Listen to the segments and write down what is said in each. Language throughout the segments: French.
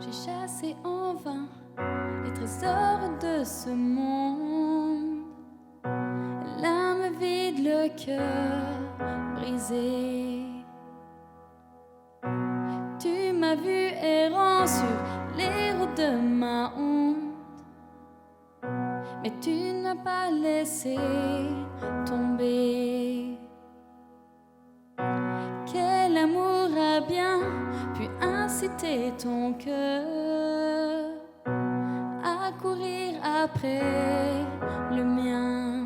J'ai chassé en vain les trésors de ce monde, l'âme vide, le cœur brisé. Tu m'as vu errant sur les routes de ma honte, mais tu n'as pas laissé tomber. Quel amour a bien pu inciter ton cœur à courir après le mien?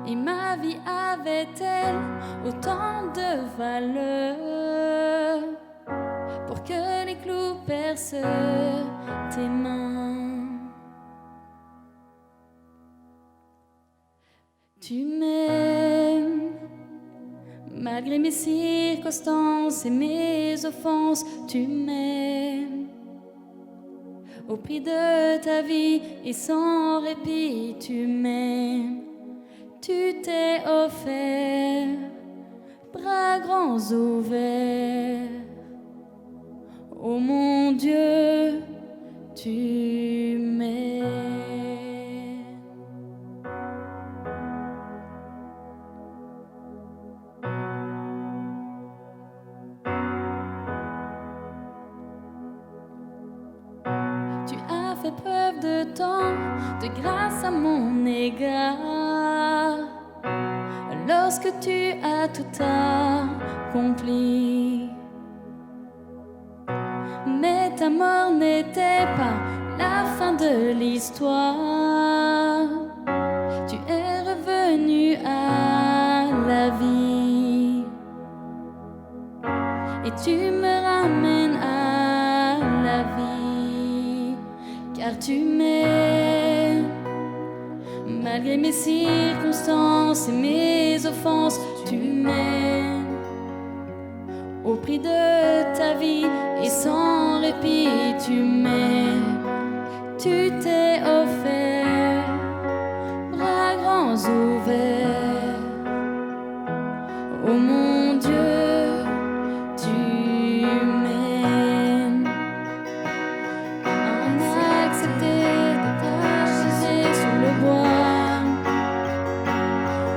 Et ma vie avait-elle autant de valeur pour que les clous percent tes mains? Tu m'aimes malgré mes circonstances et mes offenses. Tu m'aimes au prix de ta vie et sans répit. Tu m'aimes. Tu t'es offert, bras grands ouverts. Oh mon Dieu, tu m'aimes. Tu as fait preuve de tant de grâce à mon égard, lorsque tu as tout accompli. Mais ta mort n'était pas la fin de l'histoire. Tu es revenu à la vie et tu me ramènes à la vie, car tu m'aimes. Malgré mes circonstances et mes offenses, tu m'aimes. Au prix de ta vie et sans répit, tu m'aimes. Tu t'es offert, bras grands ouverts. Oh mon Dieu, tu m'aimes. On a accepté d'être acheté sur le bois,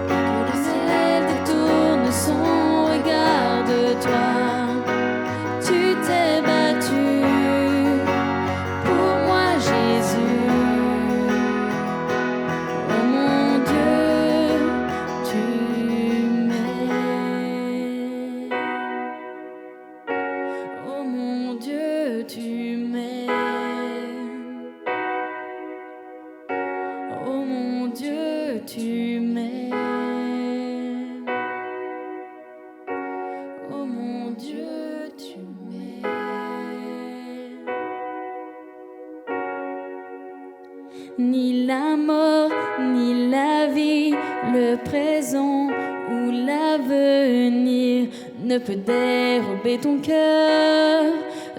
que le ciel détourne son regard de toi. Tu t'es battu pour moi, Jésus. Oh mon Dieu, tu m'aimes. Oh mon Dieu, tu m'aimes. Oh mon Dieu, tu m'aimes. Oh mon Dieu, tu m'aimes. Ni la mort, ni la vie, le présent ou l'avenir ne peut dérober ton cœur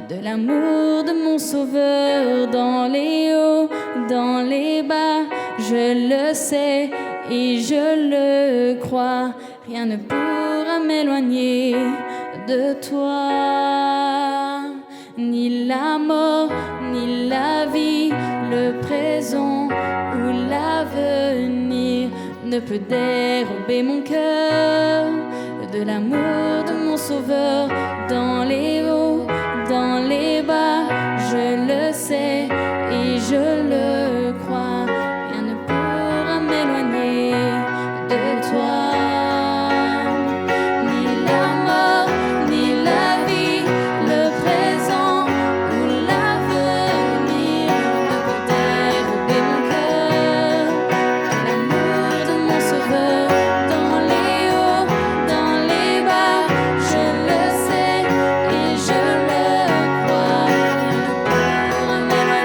de l'amour de mon Sauveur. Dans les hauts, dans les bas, je le sais et je le crois, rien ne pourra m'éloigner de toi. Ni la mort, ni la vie, le présent ou l'avenir ne peut dérober mon cœur de l'amour de mon Sauveur. Dans les hauts, dans les bas, je le sais et je le crois, rien ne pourra m'éloigner de toi. Ni la mort, ni la vie, le présent ou l'avenir ne peut dérober mon cœur de l'amour de mon Sauveur. Dans les hauts, dans les bas, je le sais et je le crois, rien ne pourra m'éloigner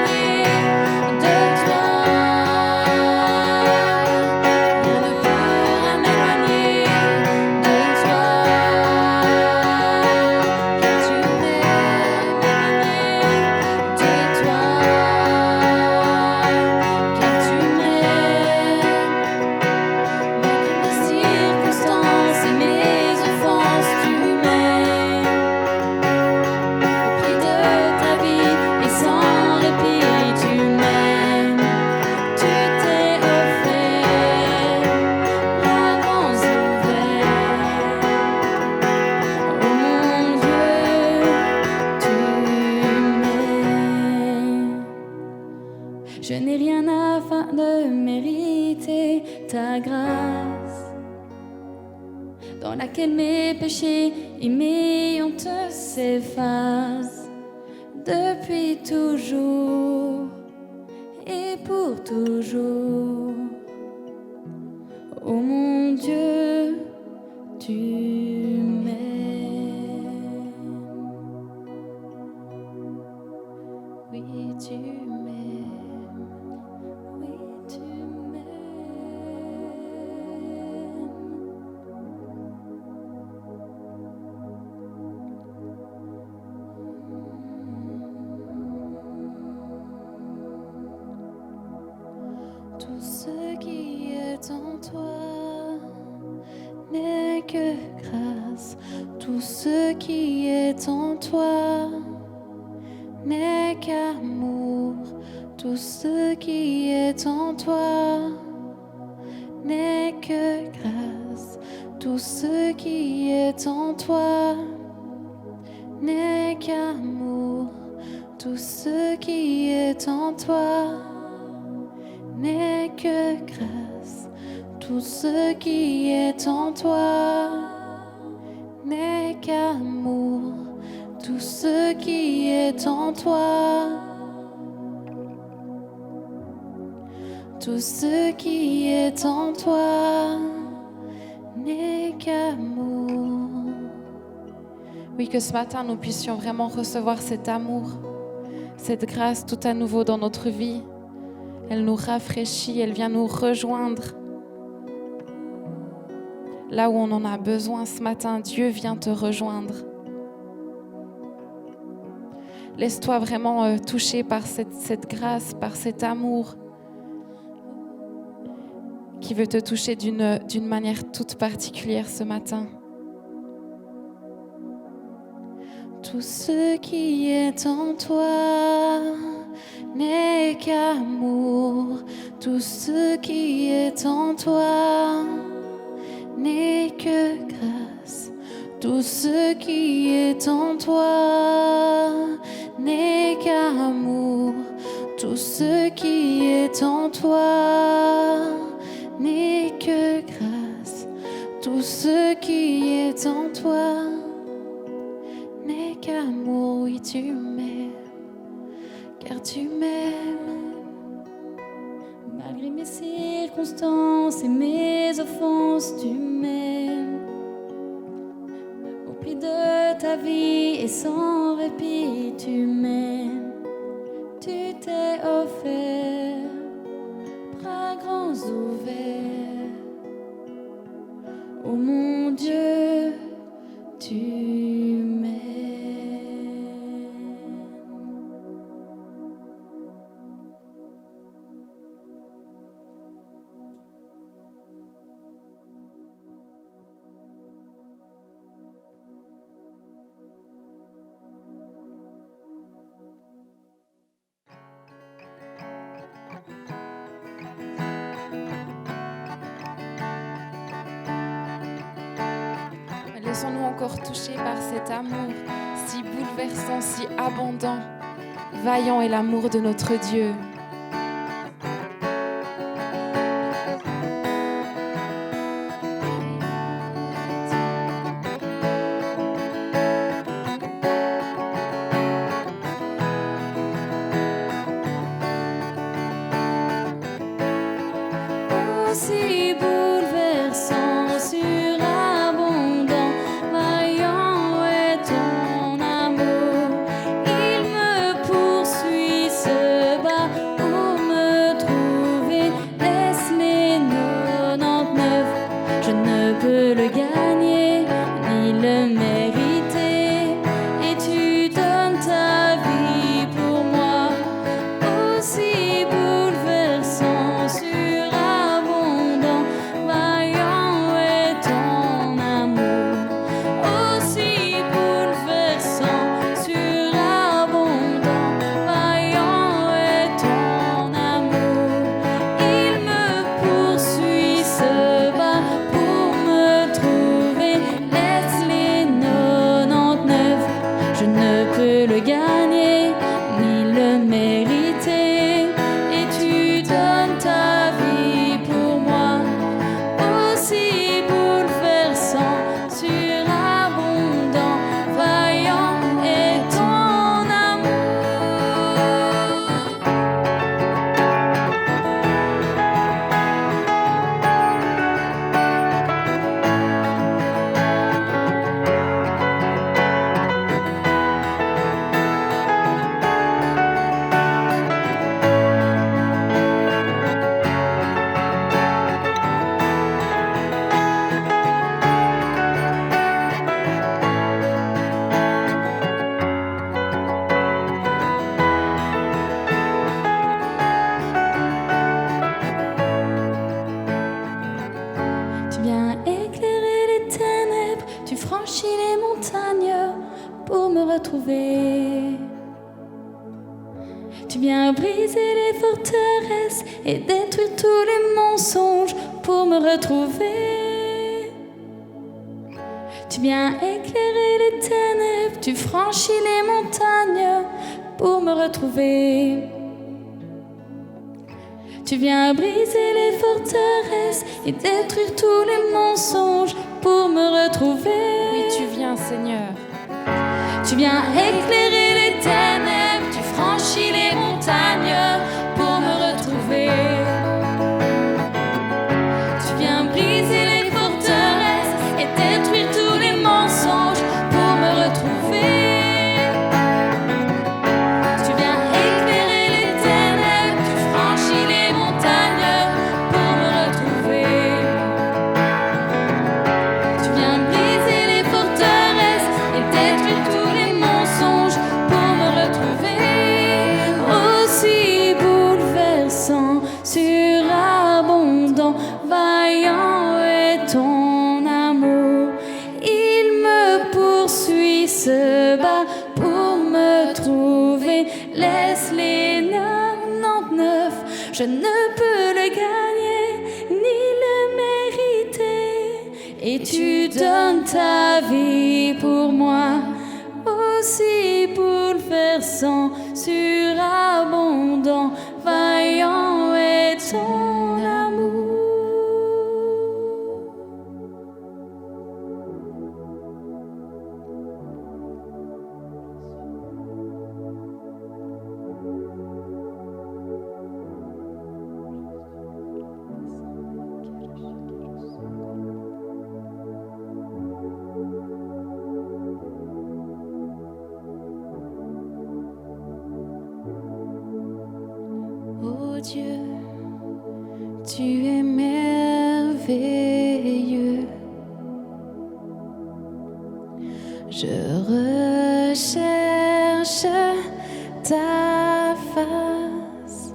Je n'ai rien afin de mériter ta grâce, dans laquelle mes péchés et mes hontes s'effacent depuis toujours et pour toujours. Oh mon Dieu, tu m'aimes. Oui, tu m'aimes. Oui, tu m'aimes. Tout ce qui est en toi n'est que grâce. Tout ce qui est en toi n'est qu'amour. Tout ce qui est en toi n'est que grâce. Tout ce qui est en toi n'est qu'amour. Tout ce qui est en toi n'est que grâce. Tout ce qui est en toi n'est qu'amour. Tout ce qui est en toi, tout ce qui est en toi n'est qu'amour. Oui, que ce matin nous puissions vraiment recevoir cet amour, cette grâce tout à nouveau dans notre vie. Elle nous rafraîchit, elle vient nous rejoindre. Là où on en a besoin ce matin, Dieu vient te rejoindre. Laisse-toi vraiment toucher par cette grâce, par cet amour qui veut te toucher d'une manière toute particulière ce matin. Tout ce qui est en toi n'est qu'amour. Tout ce qui est en toi n'est que grâce. Tout ce qui est en toi n'est qu'amour. Tout ce qui est en toi n'est que grâce. Tout ce qui est en toi n'est qu'amour. Oui, tu m'aimes, car tu m'aimes. Malgré mes circonstances et mes offenses, tu m'aimes. Au prix de ta vie et sans répit, tu m'aimes. Tu t'es offert, bras grands ouverts. Oh mon Dieu, tu m'aimes. Laissons-nous encore toucher par cet amour si bouleversant, si abondant. Vaillant est l'amour de notre Dieu. Si bouleversant, surabondant, vaillant est ton amour. Il me poursuit, se bat Tu viens briser les forteresses et détruire tous les mensonges pour me retrouver. Tu viens éclairer les ténèbres, tu franchis les montagnes pour me retrouver. Tu viens briser les forteresses et détruire tous les mensonges pour me retrouver. Oui, tu viens, Seigneur. Tu viens éclairer les ténèbres, tu franchis les montagnes pour me retrouver. Tu viens briser les forteresses et détruire tous les mensonges pour me retrouver. Tu viens éclairer les ténèbres, tu franchis les montagnes pour me retrouver. Tu viens briser les forteresses et détruire tous les mensonges pour me retrouver. Aussi bouleversant, surabondant, vaillant est ton amour. Il me poursuit, se bat pour me trouver. Laisse les 99, je ne peux le gagner ni le mériter. Et tu donnes ta vie pour moi. Aussi bouleversant, surabondant, vaillant est ton amour. Oh Dieu, tu es merveilleux. Je recherche ta face.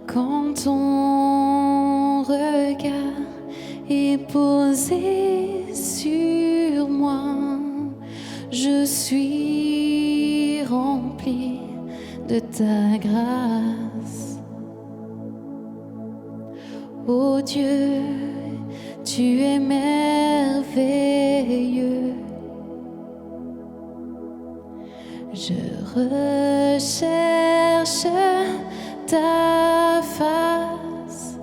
Quand ton regard est posé sur moi, je suis rempli de ta grâce. Oh Dieu, tu es merveilleux. Je recherche ta face.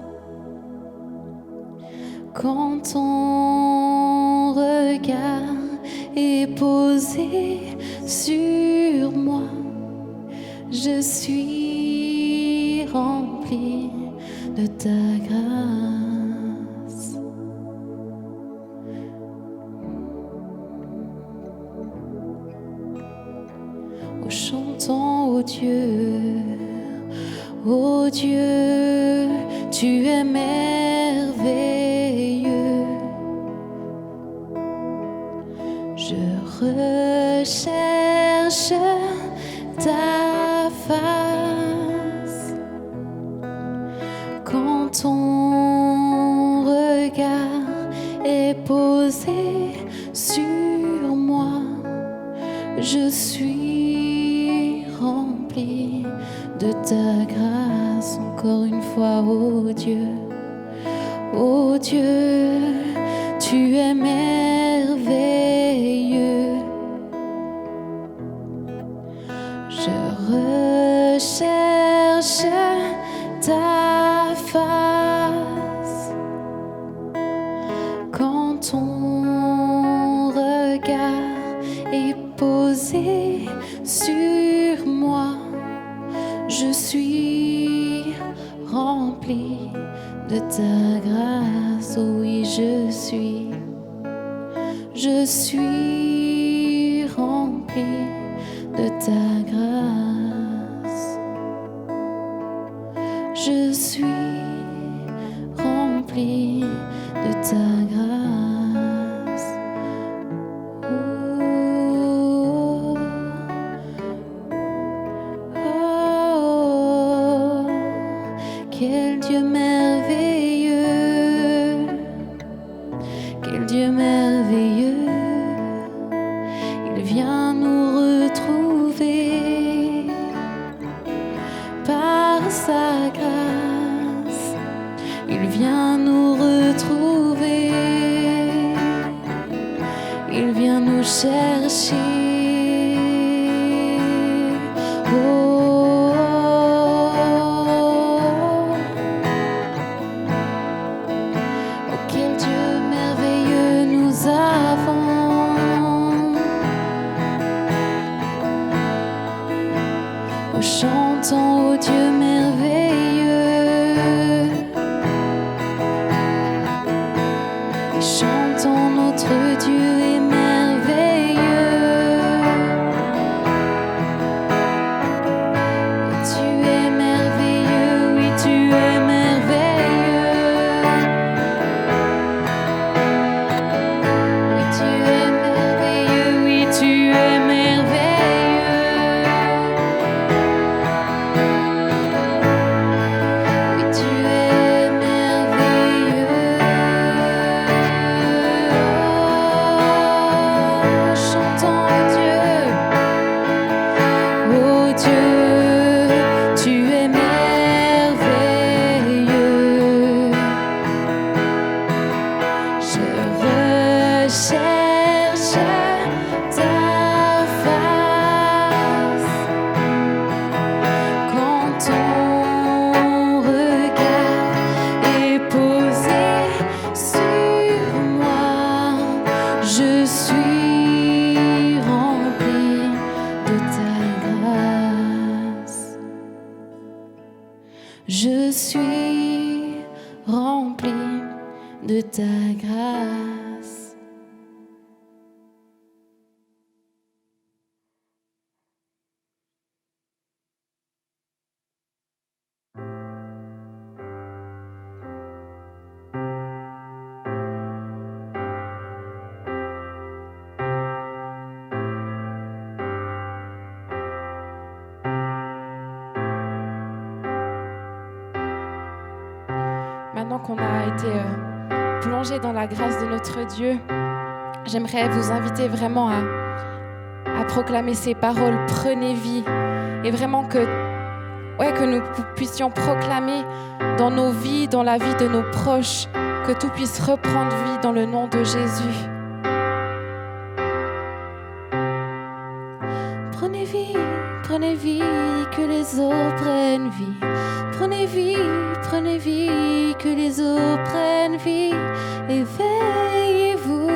Quand ton regard est posé sur moi, je suis rempli de ta grâce. Oh, chantons, oh Dieu, tu es merveilleux. Je recherche ta face. Quand ton regard est posé sur moi, je suis rempli de ta grâce. Encore une fois, oh Dieu, tu es merveilleux. Je recherche ta face. Quand ton regard est posé sur moi, je suis rempli de ta grâce. Oh oui, je suis rempli de ta grâce. Je suis rempli de ta grâce. Oh, oh, quel Dieu merveilleux, quel Dieu merveilleux. Il vient nous retrouver. chercher. Quel Dieu merveilleux nous avons. Chantons au Dieu merveilleux. Et chantons notre Dieu est merveilleux. Et tu es merveilleux, oui tu es merveilleux. Oui tu es merveilleux, oui tu es merveilleux. Oui tu es merveilleux. Chantons Dieu. Oh Dieu, tu es merveilleux. Je recherche ta face. Quand ton regard est posé sur moi, je suis rempli de ta grâce. Je suis rempli de ta grâce. Maintenant qu'on a été plongé dans la grâce de notre Dieu, j'aimerais vous inviter vraiment à proclamer ces paroles. Prenez vie. Et vraiment que nous puissions proclamer dans nos vies, dans la vie de nos proches, que tout puisse reprendre vie dans le nom de Jésus. Prenez vie, que les eaux prennent vie. Prenez vie, que les eaux prennent vie. Éveillez-vous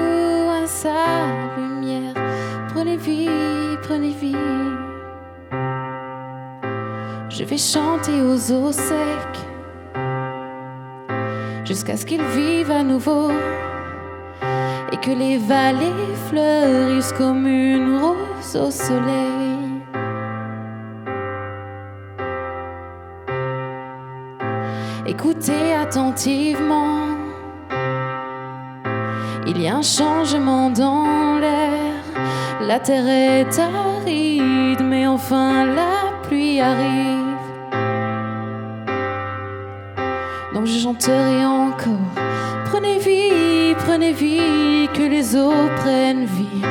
à sa lumière. Prenez vie. Je vais chanter aux eaux secs jusqu'à ce qu'ils vivent à nouveau et que les vallées fleurissent comme une rose au soleil. Écoutez attentivement, il y a un changement dans l'air. La terre est aride, mais enfin la pluie arrive. Donc je chanterai encore. Prenez vie, que les eaux prennent vie.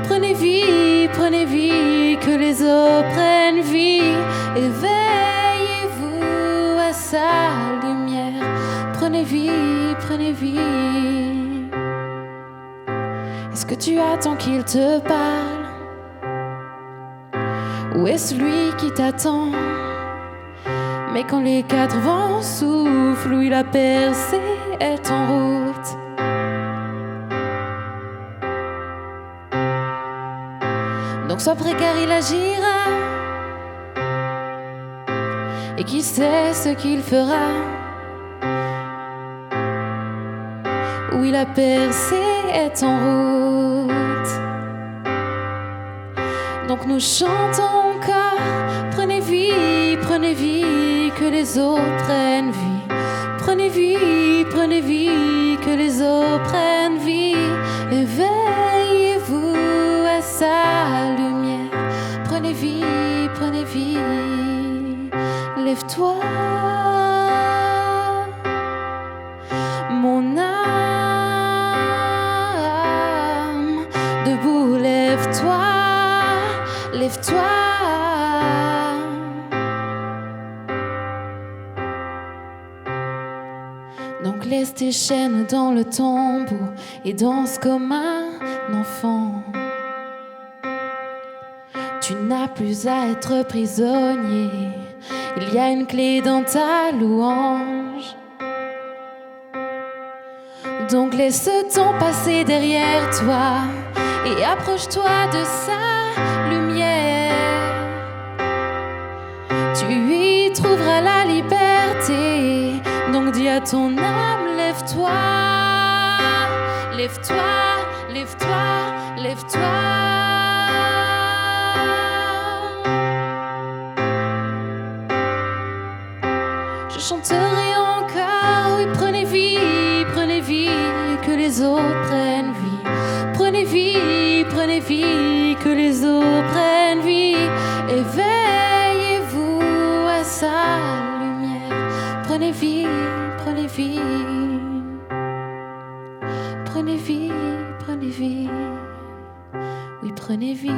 Prenez vie, que les eaux prennent vie. Éveillez-vous à sa lumière. Prenez vie. Est-ce que tu attends qu'il te parle? Ou est-ce lui qui t'attend? Mais quand les quatre vents soufflent, oui, la percée est en route. Donc sois prêt car il agira. Et qui sait ce qu'il fera? Oui, la percée est en route. Donc nous chantons encore. Prenez vie, que les eaux prennent vie. Prenez vie, que les eaux prennent vie. Éveillez-vous à sa lumière. Prenez vie. Lève-toi, mon âme. Debout, lève-toi. Donc laisse tes chaînes dans le tombeau et danse comme un enfant. plus à être prisonnier. Il y a une clé dans ta louange. Donc laisse ton passé derrière toi et approche-toi de sa lumière. Tu y trouveras la liberté. Donc dis à ton âme, lève-toi, lève-toi, lève-toi, lève-toi. Je chanterai encore, oui, prenez vie, que les eaux prennent vie. Prenez vie, que les eaux prennent vie. Éveillez-vous à sa lumière. Prenez vie, prenez vie. Prenez vie, prenez vie. Oui, prenez vie.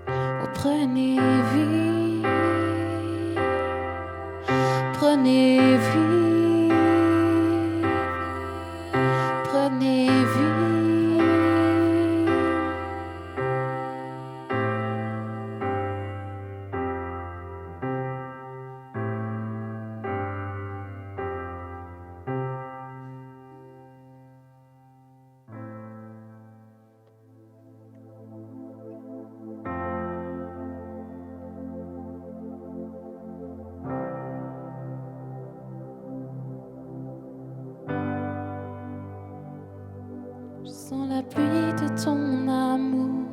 Oh, prenez vie. Prenez vie. Prenez vie. Je sens la pluie de ton amour,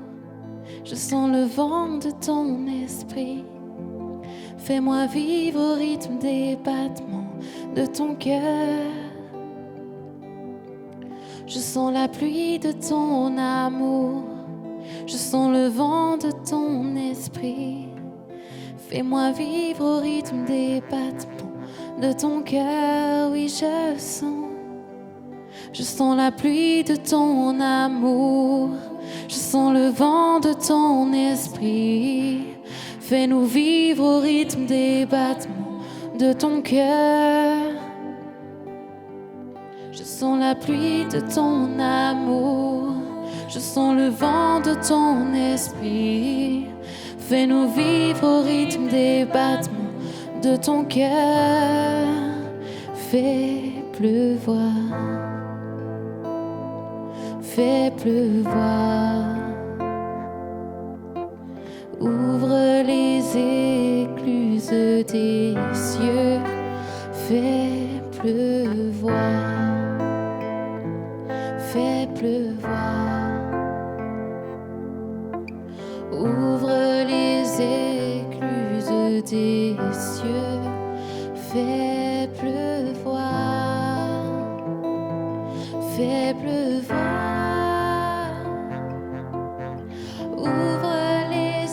je sens le vent de ton esprit. Fais-moi vivre au rythme des battements de ton cœur. Je sens la pluie de ton amour, je sens le vent de ton esprit. Fais-moi vivre au rythme des battements de ton cœur. Oui, je sens la pluie de ton amour, je sens le vent de ton esprit. Fais-nous vivre au rythme des battements de ton cœur. Je sens la pluie de ton amour, je sens le vent de ton esprit. Fais-nous vivre au rythme des battements de ton cœur. Fais pleuvoir, fais pleuvoir. Ouvre les écluses des cieux, fais pleuvoir, fais pleuvoir. Ouvre les écluses des cieux, fais pleuvoir, fais pleuvoir. Ouvre les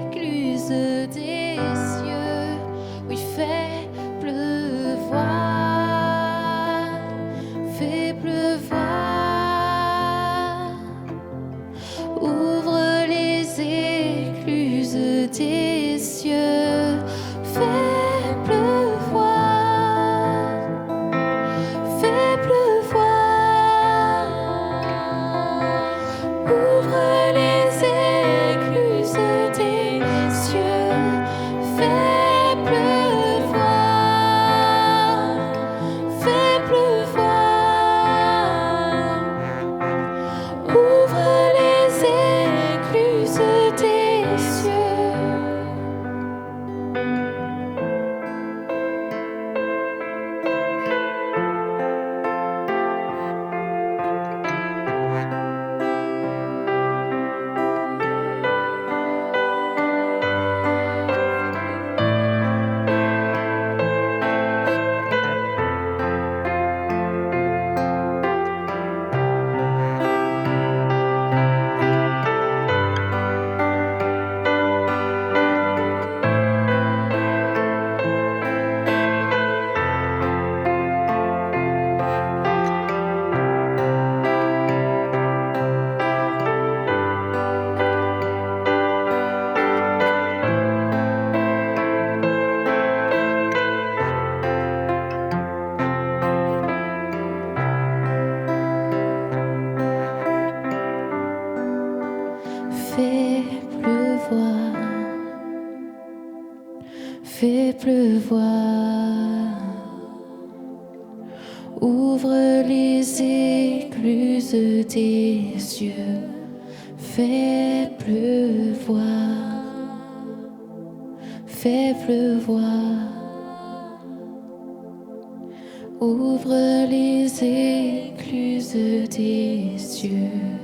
écluses des cieux, oui, fais pleuvoir, fais pleuvoir. Ouvre les écluses des cieux, fais pleuvoir, fais pleuvoir. Ouvre les écluses des cieux, fais pleuvoir, fais pleuvoir. Ouvre les écluses des cieux. fais pleuvoir. Ouvre les écluses des yeux, fais pleuvoir, fais pleuvoir. Ouvre les écluses des yeux.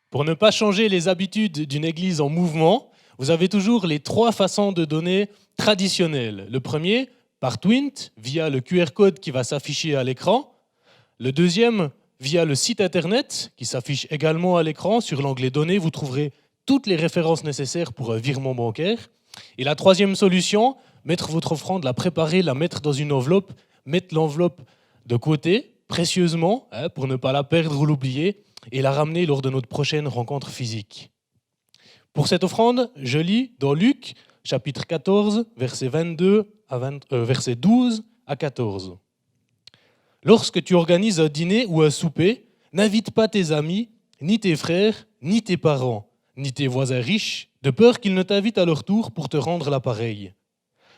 Pour ne pas changer les habitudes d'une église en mouvement, vous avez toujours les 3 façons de donner traditionnelles. Le premier, par Twint, via le QR code qui va s'afficher à l'écran. Le deuxième, via le site internet, qui s'affiche également à l'écran. Sur l'onglet Données, vous trouverez toutes les références nécessaires pour un virement bancaire. Et la troisième solution, mettre votre offrande, la préparer, la mettre dans une enveloppe, mettre l'enveloppe de côté, précieusement, pour ne pas la perdre ou l'oublier, et la ramener lors de notre prochaine rencontre physique. Pour cette offrande, je lis dans Luc, chapitre 14, versets 12 à 14. Lorsque tu organises un dîner ou un souper, n'invite pas tes amis, ni tes frères, ni tes parents, ni tes voisins riches, de peur qu'ils ne t'invitent à leur tour pour te rendre l'appareil.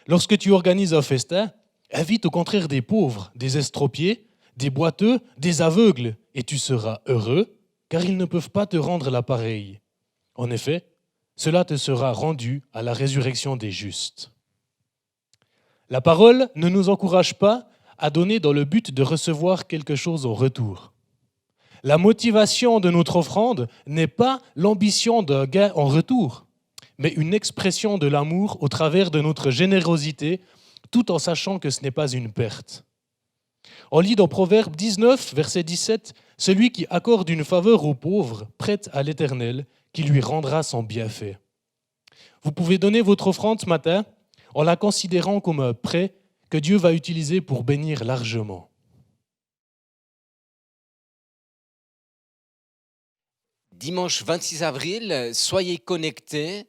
Lorsque tu organises un festin, invite au contraire des pauvres, des estropiés, des boiteux, des aveugles, et tu seras heureux, car ils ne peuvent pas te rendre l'appareil. En effet, cela te sera rendu à la résurrection des justes. La parole ne nous encourage pas à donner dans le but de recevoir quelque chose en retour. La motivation de notre offrande n'est pas l'ambition d'un gain en retour, mais une expression de l'amour au travers de notre générosité, tout en sachant que ce n'est pas une perte. On lit dans Proverbe 19, verset 17, « Celui qui accorde une faveur aux pauvres prête à l'Éternel, qui lui rendra son bienfait. » Vous pouvez donner votre offrande ce matin en la considérant comme un prêt que Dieu va utiliser pour bénir largement. Dimanche 26 avril, soyez connectés.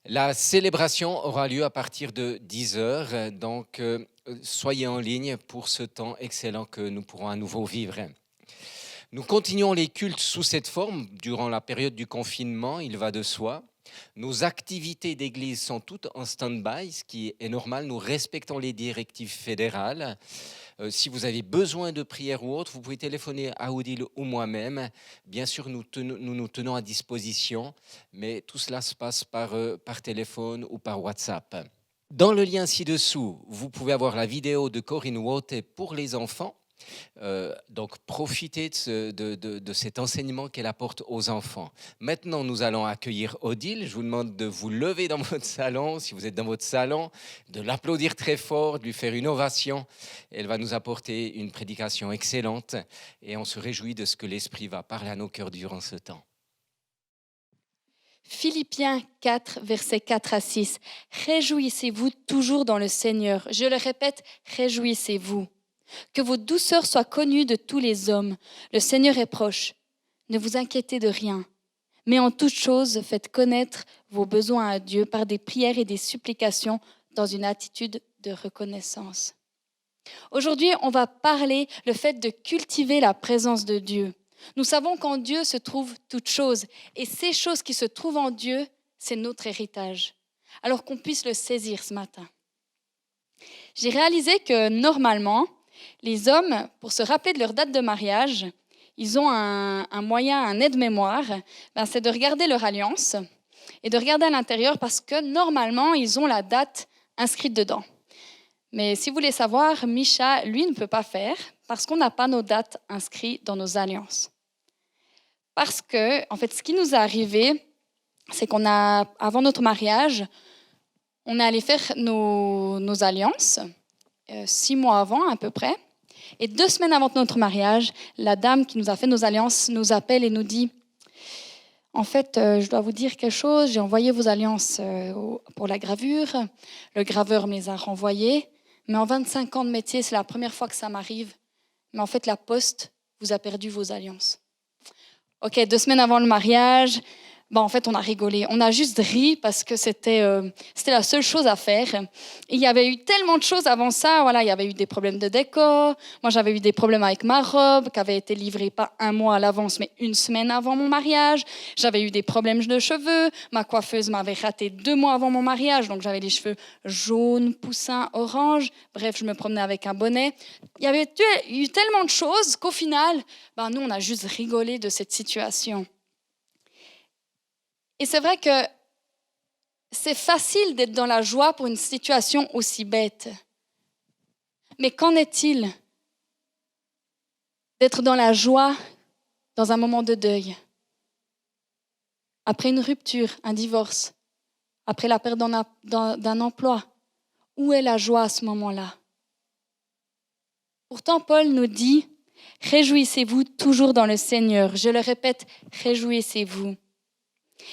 La célébration aura lieu à partir de 10h, donc soyez en ligne pour ce temps excellent que nous pourrons à nouveau vivre. Nous continuons les cultes sous cette forme durant la période du confinement, il va de soi. Nos activités d'église sont toutes en stand-by, ce qui est normal. Nous respectons les directives fédérales. Si vous avez besoin de prière ou autre, vous pouvez téléphoner à Odile ou moi-même. Bien sûr, nous nous tenons à disposition, mais tout cela se passe par téléphone ou par WhatsApp. Dans le lien ci-dessous, vous pouvez avoir la vidéo de Corinne Wote pour les enfants. Donc profitez de cet enseignement qu'elle apporte aux enfants. Maintenant, nous allons accueillir Odile. Je vous demande de vous lever dans votre salon, si vous êtes dans votre salon, de l'applaudir très fort, de lui faire une ovation. Elle va nous apporter une prédication excellente et on se réjouit de ce que l'Esprit va parler à nos cœurs durant ce temps. Philippiens 4, versets 4 à 6. Réjouissez-vous toujours dans le Seigneur. Je le répète, réjouissez-vous. Que vos douceurs soient connues de tous les hommes. Le Seigneur est proche. Ne vous inquiétez de rien. Mais en toute chose, faites connaître vos besoins à Dieu par des prières et des supplications dans une attitude de reconnaissance. Aujourd'hui, on va parler le fait de cultiver la présence de Dieu. Nous savons qu'en Dieu se trouve toute chose. Et ces choses qui se trouvent en Dieu, c'est notre héritage. Alors qu'on puisse le saisir ce matin. J'ai réalisé que normalement, les hommes, pour se rappeler de leur date de mariage, ils ont un moyen, un aide-mémoire, c'est de regarder leur alliance et de regarder à l'intérieur parce que normalement, ils ont la date inscrite dedans. Mais si vous voulez savoir, Micha, lui, ne peut pas faire parce qu'on n'a pas nos dates inscrites dans nos alliances. Parce que, en fait, ce qui nous est arrivé, c'est avant notre mariage, on est allé faire nos alliances. 6 mois avant à peu près. Et 2 semaines avant notre mariage, la dame qui nous a fait nos alliances nous appelle et nous dit « En fait, je dois vous dire quelque chose, j'ai envoyé vos alliances pour la gravure, le graveur me les a renvoyées, mais en 25 ans de métier, c'est la première fois que ça m'arrive. Mais en fait, la poste vous a perdu vos alliances. » Ok, 2 semaines avant le mariage, en fait, on a rigolé. On a juste ri parce que c'était la seule chose à faire. Et il y avait eu tellement de choses avant ça. Voilà, il y avait eu des problèmes de décor. Moi, j'avais eu des problèmes avec ma robe qui avait été livrée pas 1 mois à l'avance, mais 1 semaine avant mon mariage. J'avais eu des problèmes de cheveux. Ma coiffeuse m'avait raté 2 mois avant mon mariage. Donc, j'avais les cheveux jaunes, poussins, orange. Bref, je me promenais avec un bonnet. Il y avait eu tellement de choses qu'au final, nous, on a juste rigolé de cette situation. Et c'est vrai que c'est facile d'être dans la joie pour une situation aussi bête. Mais qu'en est-il d'être dans la joie dans un moment de deuil? Après une rupture, un divorce, après la perte d'un emploi, où est la joie à ce moment-là? Pourtant, Paul nous dit « Réjouissez-vous toujours dans le Seigneur ». Je le répète, réjouissez-vous.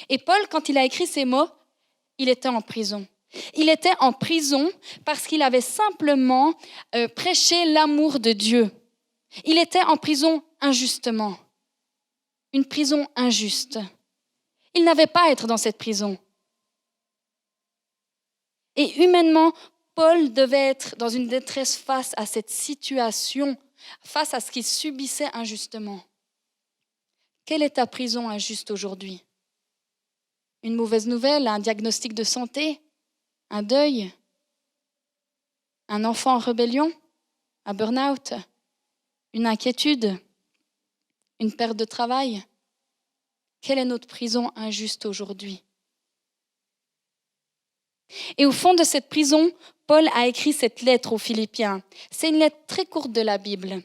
Et Paul, quand il a écrit ces mots, il était en prison. Il était en prison parce qu'il avait simplement prêché l'amour de Dieu. Il était en prison injustement. Une prison injuste. Il n'avait pas à être dans cette prison. Et humainement, Paul devait être dans une détresse face à cette situation, face à ce qu'il subissait injustement. Quelle est ta prison injuste aujourd'hui? Une mauvaise nouvelle, un diagnostic de santé, un deuil, un enfant en rébellion, un burn-out, une inquiétude, une perte de travail. Quelle est notre prison injuste aujourd'hui? Et au fond de cette prison, Paul a écrit cette lettre aux Philippiens. C'est une lettre très courte de la Bible.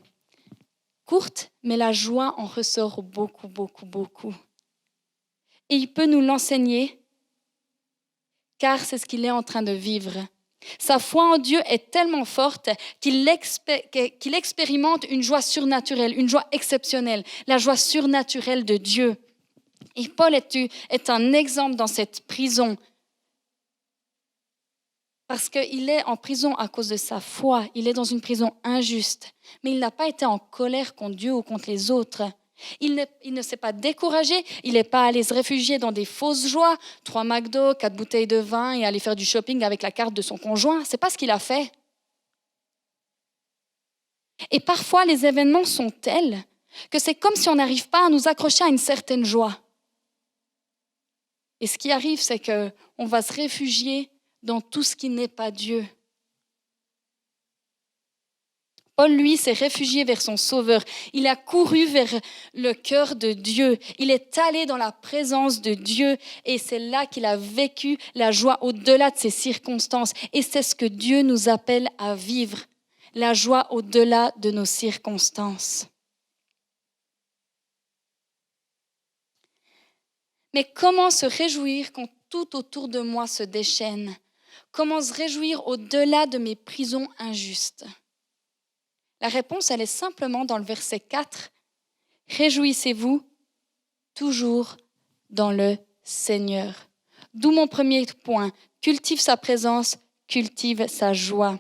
Courte, mais la joie en ressort beaucoup, beaucoup, beaucoup. Et il peut nous l'enseigner, car c'est ce qu'il est en train de vivre. Sa foi en Dieu est tellement forte qu'il expérimente une joie surnaturelle, une joie exceptionnelle, la joie surnaturelle de Dieu. Et Paul est un exemple dans cette prison, parce qu'il est en prison à cause de sa foi, il est dans une prison injuste, mais il n'a pas été en colère contre Dieu ou contre les autres. Il ne s'est pas découragé, il n'est pas allé se réfugier dans des fausses joies, 3 McDo, 4 bouteilles de vin et aller faire du shopping avec la carte de son conjoint. Ce n'est pas ce qu'il a fait. Et parfois, les événements sont tels que c'est comme si on n'arrive pas à nous accrocher à une certaine joie. Et ce qui arrive, c'est qu'on va se réfugier dans tout ce qui n'est pas Dieu. Paul, lui, s'est réfugié vers son Sauveur. Il a couru vers le cœur de Dieu. Il est allé dans la présence de Dieu et c'est là qu'il a vécu la joie au-delà de ses circonstances. Et c'est ce que Dieu nous appelle à vivre, la joie au-delà de nos circonstances. Mais comment se réjouir quand tout autour de moi se déchaîne? Comment se réjouir au-delà de mes prisons injustes? La réponse, elle est simplement dans le verset 4. « Réjouissez-vous toujours dans le Seigneur. » D'où mon premier point. Cultive sa présence, cultive sa joie.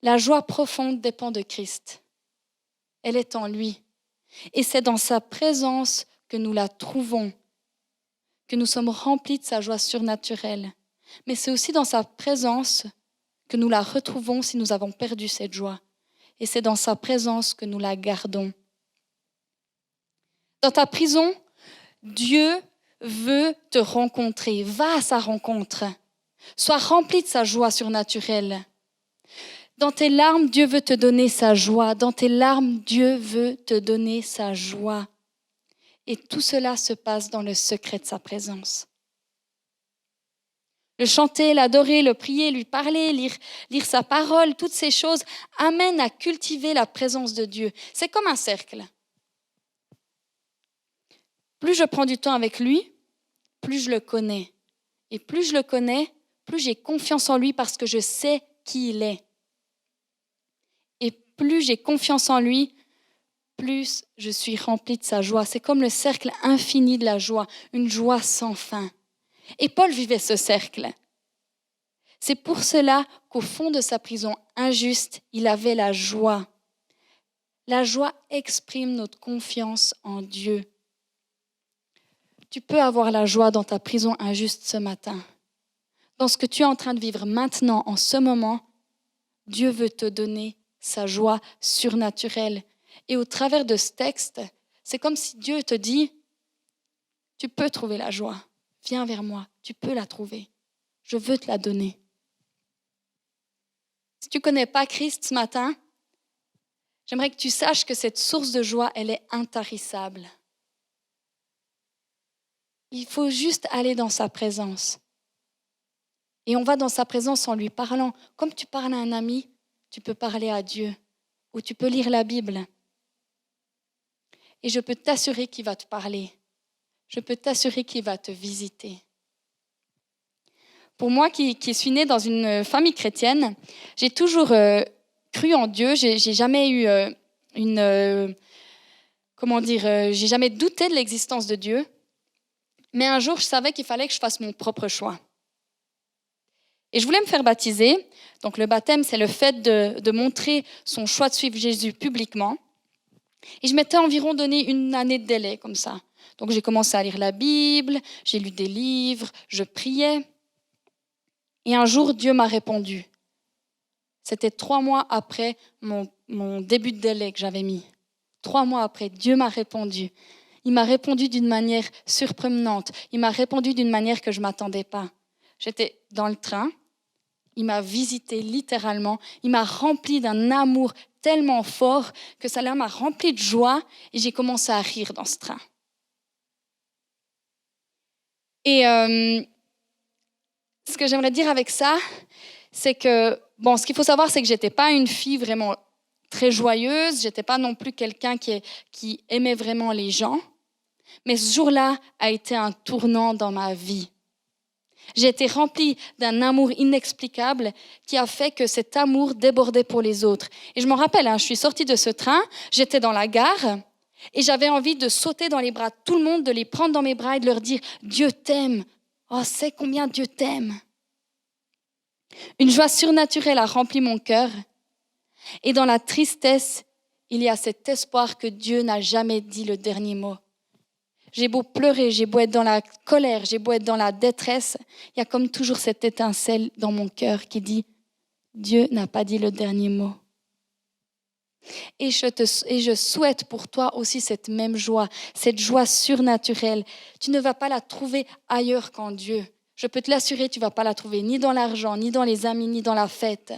La joie profonde dépend de Christ. Elle est en lui. Et c'est dans sa présence que nous la trouvons, que nous sommes remplis de sa joie surnaturelle. Mais c'est aussi dans sa présence que nous la retrouvons si nous avons perdu cette joie. Et c'est dans sa présence que nous la gardons. Dans ta prison, Dieu veut te rencontrer. Va à sa rencontre. Sois rempli de sa joie surnaturelle. Dans tes larmes, Dieu veut te donner sa joie. Dans tes larmes, Dieu veut te donner sa joie. Et tout cela se passe dans le secret de sa présence. Le chanter, l'adorer, le prier, lui parler, lire sa parole, toutes ces choses amènent à cultiver la présence de Dieu. C'est comme un cercle. Plus je prends du temps avec lui, plus je le connais. Et plus je le connais, plus j'ai confiance en lui parce que je sais qui il est. plus j'ai confiance en lui, plus je suis remplie de sa joie. C'est comme le cercle infini de la joie, une joie sans fin. Et Paul vivait ce cercle. C'est pour cela qu'au fond de sa prison injuste, il avait la joie. La joie exprime notre confiance en Dieu. Tu peux avoir la joie dans ta prison injuste ce matin. Dans ce que tu es en train de vivre maintenant, en ce moment, Dieu veut te donner sa joie surnaturelle. Et au travers de ce texte, c'est comme si Dieu te dit, tu peux trouver la joie. Viens vers moi, tu peux la trouver. Je veux te la donner. Si tu ne connais pas Christ ce matin, j'aimerais que tu saches que cette source de joie, elle est intarissable. Il faut juste aller dans sa présence. Et on va dans sa présence en lui parlant. Comme tu parles à un ami, tu peux parler à Dieu. Ou tu peux lire la Bible. Et je peux t'assurer qu'il va te parler. Je peux t'assurer qu'il va te visiter. Pour moi qui suis née dans une famille chrétienne, j'ai toujours cru en Dieu. J'ai jamais eu j'ai jamais douté de l'existence de Dieu. Mais un jour, je savais qu'il fallait que je fasse mon propre choix. Et je voulais me faire baptiser. Donc le baptême, c'est le fait de montrer son choix de suivre Jésus publiquement. Et je m'étais environ donné une année de délai comme ça. Donc j'ai commencé à lire la Bible, j'ai lu des livres, je priais. Et un jour, Dieu m'a répondu. C'était 3 mois après mon début de délai que j'avais mis. 3 mois après, Dieu m'a répondu. Il m'a répondu d'une manière surprenante. Il m'a répondu d'une manière que je ne m'attendais pas. J'étais dans le train. Il m'a visité littéralement. Il m'a rempli d'un amour tellement fort que ça m'a rempli de joie et j'ai commencé à rire dans ce train. Et ce que j'aimerais dire avec ça, c'est que, ce qu'il faut savoir, c'est que je n'étais pas une fille vraiment très joyeuse. Je n'étais pas non plus quelqu'un qui aimait vraiment les gens. Mais ce jour-là a été un tournant dans ma vie. J'ai été remplie d'un amour inexplicable qui a fait que cet amour débordait pour les autres. Et je m'en rappelle, je suis sortie de ce train, j'étais dans la gare et j'avais envie de sauter dans les bras de tout le monde, de les prendre dans mes bras et de leur dire « Dieu t'aime ». Oh, c'est combien Dieu t'aime. Une joie surnaturelle a rempli mon cœur. Et dans la tristesse, il y a cet espoir que Dieu n'a jamais dit le dernier mot. J'ai beau pleurer, j'ai beau être dans la colère, j'ai beau être dans la détresse, il y a comme toujours cette étincelle dans mon cœur qui dit « Dieu n'a pas dit le dernier mot ». Et je souhaite pour toi aussi cette même joie, cette joie surnaturelle. Tu ne vas pas la trouver ailleurs qu'en Dieu. Je peux te l'assurer, tu ne vas pas la trouver ni dans l'argent, ni dans les amis, ni dans la fête.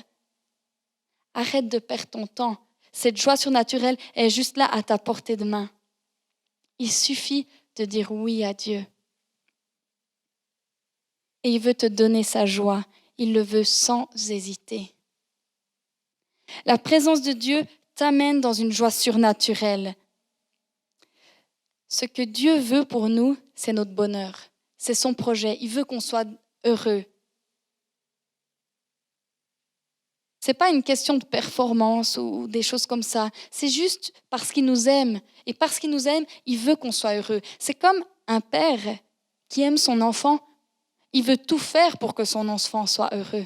Arrête de perdre ton temps. Cette joie surnaturelle est juste là à ta portée de main. Il suffit de dire oui à Dieu. Et il veut te donner sa joie. Il le veut sans hésiter. La présence de Dieu t'amène dans une joie surnaturelle. Ce que Dieu veut pour nous, c'est notre bonheur. C'est son projet. Il veut qu'on soit heureux. Ce n'est pas une question de performance ou des choses comme ça. C'est juste parce qu'il nous aime. Et parce qu'il nous aime, il veut qu'on soit heureux. C'est comme un père qui aime son enfant. Il veut tout faire pour que son enfant soit heureux.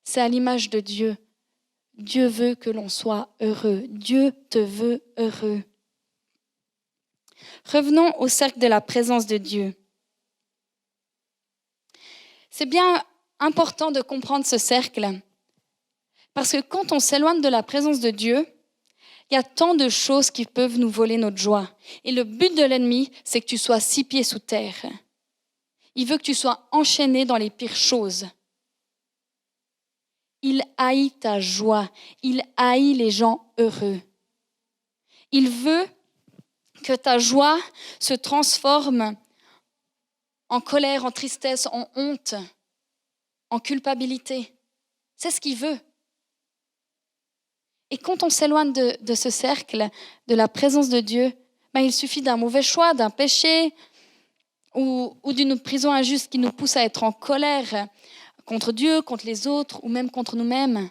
C'est à l'image de Dieu. Dieu veut que l'on soit heureux. Dieu te veut heureux. Revenons au cercle de la présence de Dieu. C'est bien important de comprendre ce cercle. Parce que quand on s'éloigne de la présence de Dieu, il y a tant de choses qui peuvent nous voler notre joie. Et le but de l'ennemi, c'est que tu sois 6 pieds sous terre. Il veut que tu sois enchaîné dans les pires choses. Il haït ta joie. Il haït les gens heureux. Il veut que ta joie se transforme en colère, en tristesse, en honte, en culpabilité. C'est ce qu'il veut. Et quand on s'éloigne de ce cercle, de la présence de Dieu, il suffit d'un mauvais choix, d'un péché ou d'une prison injuste qui nous pousse à être en colère contre Dieu, contre les autres ou même contre nous-mêmes.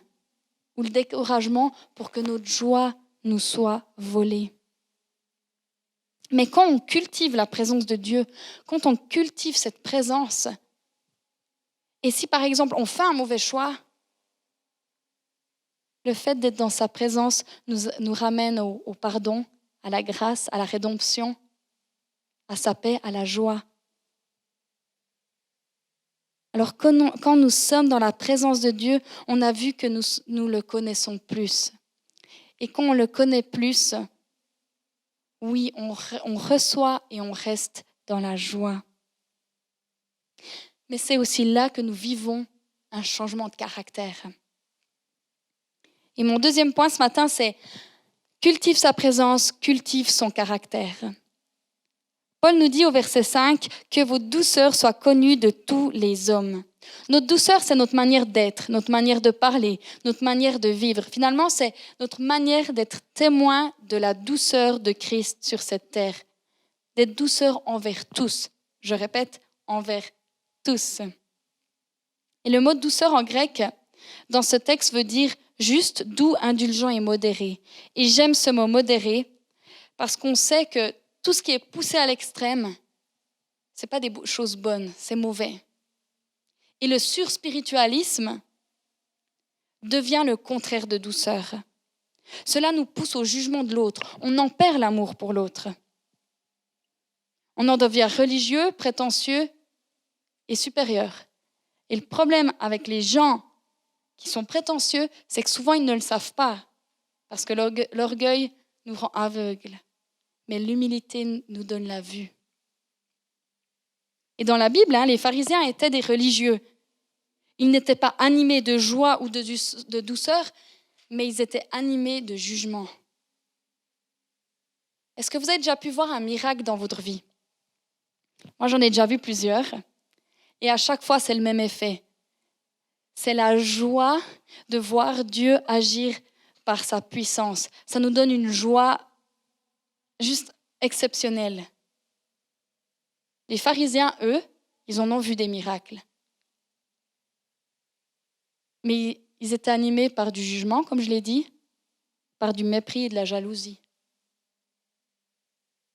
ou le découragement pour que notre joie nous soit volée. Mais quand on cultive la présence de Dieu, quand on cultive cette présence, et si par exemple on fait un mauvais choix, le fait d'être dans sa présence nous ramène au pardon, à la grâce, à la rédemption, à sa paix, à la joie. Alors quand nous sommes dans la présence de Dieu, on a vu que nous le connaissons plus. Et quand on le connaît plus, oui, on reçoit et on reste dans la joie. Mais c'est aussi là que nous vivons un changement de caractère. Et mon deuxième point ce matin, c'est cultive sa présence, cultive son caractère. Paul nous dit au verset 5 que vos douceurs soient connues de tous les hommes. Notre douceur, c'est notre manière d'être, notre manière de parler, notre manière de vivre. Finalement, c'est notre manière d'être témoin de la douceur de Christ sur cette terre. D'être douceur envers tous. Je répète, envers tous. Et le mot douceur en grec, dans ce texte, veut dire juste, doux, indulgent et modéré. Et j'aime ce mot modéré parce qu'on sait que tout ce qui est poussé à l'extrême, ce n'est pas des choses bonnes, c'est mauvais. Et le surspiritualisme devient le contraire de douceur. Cela nous pousse au jugement de l'autre. On en perd l'amour pour l'autre. On en devient religieux, prétentieux et supérieur. Et le problème avec les gens qui sont prétentieux, c'est que souvent ils ne le savent pas, parce que l'orgueil nous rend aveugles. Mais l'humilité nous donne la vue. Et dans la Bible, les pharisiens étaient des religieux. Ils n'étaient pas animés de joie ou de douceur, mais ils étaient animés de jugement. Est-ce que vous avez déjà pu voir un miracle dans votre vie? Moi, j'en ai déjà vu plusieurs. Et à chaque fois, c'est le même effet. C'est la joie de voir Dieu agir par sa puissance. Ça nous donne une joie juste exceptionnelle. Les pharisiens, eux, ils en ont vu des miracles. Mais ils étaient animés par du jugement, comme je l'ai dit, par du mépris et de la jalousie.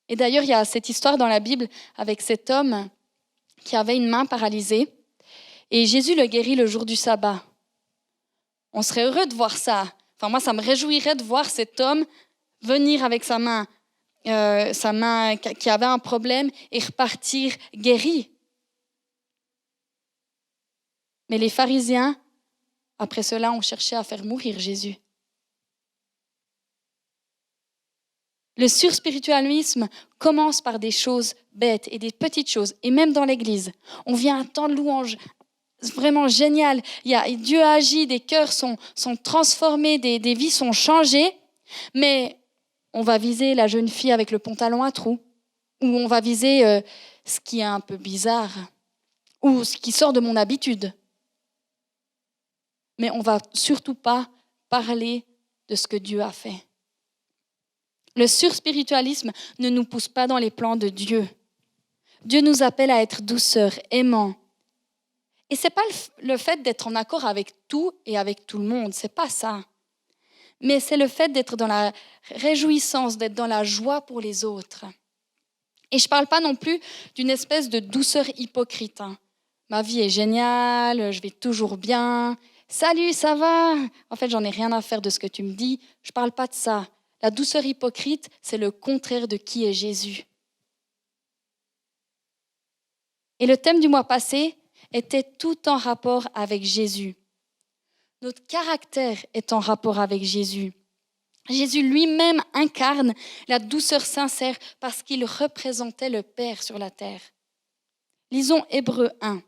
Et d'ailleurs, il y a cette histoire dans la Bible avec cet homme qui avait une main paralysée et Jésus le guérit le jour du sabbat. On serait heureux de voir ça. Enfin, moi, ça me réjouirait de voir cet homme venir avec sa main qui avait un problème et repartir guéri. Mais les pharisiens, après cela, ont cherché à faire mourir Jésus. Le surspiritualisme commence par des choses bêtes et des petites choses, et même dans l'Église. On vient à un temps de louange vraiment génial. Dieu agit, des cœurs sont transformés, des vies sont changées, mais on va viser la jeune fille avec le pantalon à trous, ou on va viser ce qui est un peu bizarre, ou ce qui sort de mon habitude. Mais on ne va surtout pas parler de ce que Dieu a fait. Le surspiritualisme ne nous pousse pas dans les plans de Dieu. Dieu nous appelle à être douceurs, aimants. Et ce n'est pas le fait d'être en accord avec tout et avec tout le monde, ce n'est pas ça. Mais c'est le fait d'être dans la réjouissance, d'être dans la joie pour les autres. Et je ne parle pas non plus d'une espèce de douceur hypocrite. Ma vie est géniale, je vais toujours bien. Salut, ça va? En fait, j'en ai rien à faire de ce que tu me dis. Je ne parle pas de ça. La douceur hypocrite, c'est le contraire de qui est Jésus. Et le thème du mois passé était tout en rapport avec Jésus. Notre caractère est en rapport avec Jésus. Jésus lui-même incarne la douceur sincère parce qu'il représentait le Père sur la terre. Lisons Hébreux 1.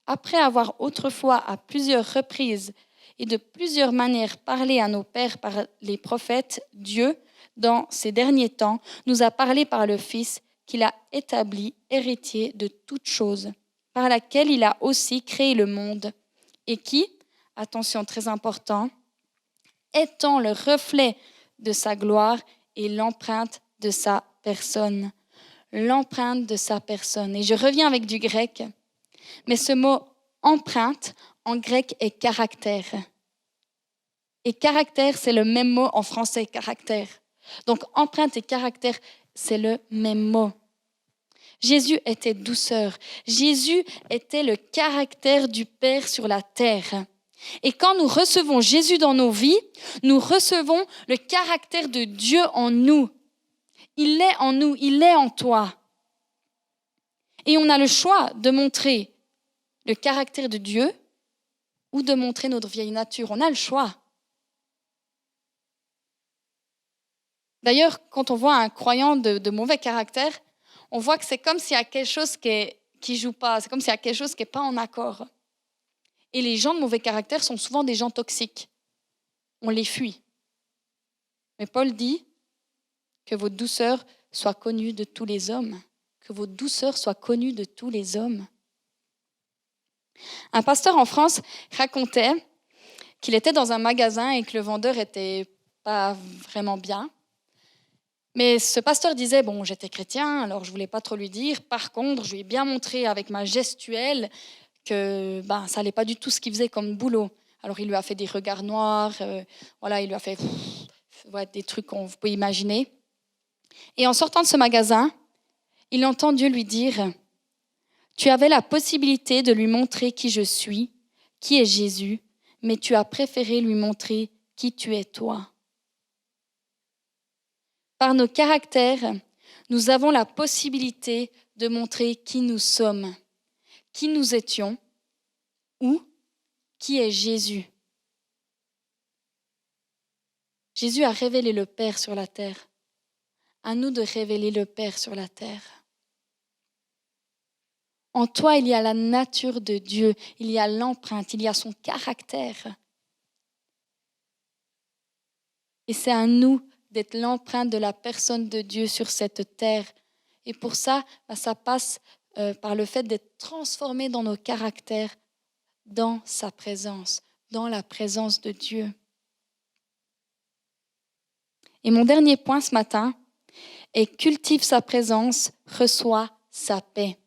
Après avoir autrefois à plusieurs reprises et de plusieurs manières parlé à nos pères par les prophètes, Dieu, dans ces derniers temps, nous a parlé par le Fils qu'il a établi héritier de toutes choses, par laquelle il a aussi créé le monde, et qui, attention très important, étant le reflet de sa gloire et l'empreinte de sa personne. L'empreinte de sa personne. Et je reviens avec du grec, mais ce mot empreinte en grec est caractère. Et caractère, c'est le même mot en français, caractère. Donc empreinte et caractère, c'est le même mot. Jésus était douceur. Jésus était le caractère du Père sur la terre. Et quand nous recevons Jésus dans nos vies, nous recevons le caractère de Dieu en nous. Il est en nous, il est en toi. Et on a le choix de montrer le caractère de Dieu ou de montrer notre vieille nature. On a le choix. D'ailleurs, quand on voit un croyant de mauvais caractère, on voit que c'est comme s'il y a quelque chose qui joue pas, c'est comme s'il y a quelque chose qui n'est pas en accord. Et les gens de mauvais caractère sont souvent des gens toxiques. On les fuit. Mais Paul dit que votre douceur soit connue de tous les hommes. Que votre douceur soit connue de tous les hommes. Un pasteur en France racontait qu'il était dans un magasin et que le vendeur n'était pas vraiment bien. Mais ce pasteur disait, bon, j'étais chrétien, alors je ne voulais pas trop lui dire. Par contre, je lui ai bien montré avec ma gestuelle que ça n'allait pas du tout ce qu'il faisait comme boulot. Alors il lui a fait des regards noirs, il lui a fait des trucs qu'on peut imaginer. Et en sortant de ce magasin, il entend Dieu lui dire, « Tu avais la possibilité de lui montrer qui je suis, qui est Jésus, mais tu as préféré lui montrer qui tu es toi. » Par nos caractères, nous avons la possibilité de montrer qui nous sommes, qui nous étions ou qui est Jésus. Jésus a révélé le Père sur la terre. À nous de révéler le Père sur la terre. En toi, il y a la nature de Dieu, il y a l'empreinte, il y a son caractère. Et c'est à nous d'être l'empreinte de la personne de Dieu sur cette terre. Et pour ça, ça passe par le fait d'être transformé dans nos caractères, dans sa présence, dans la présence de Dieu. Et mon dernier point ce matin est cultive sa présence, reçoit sa paix.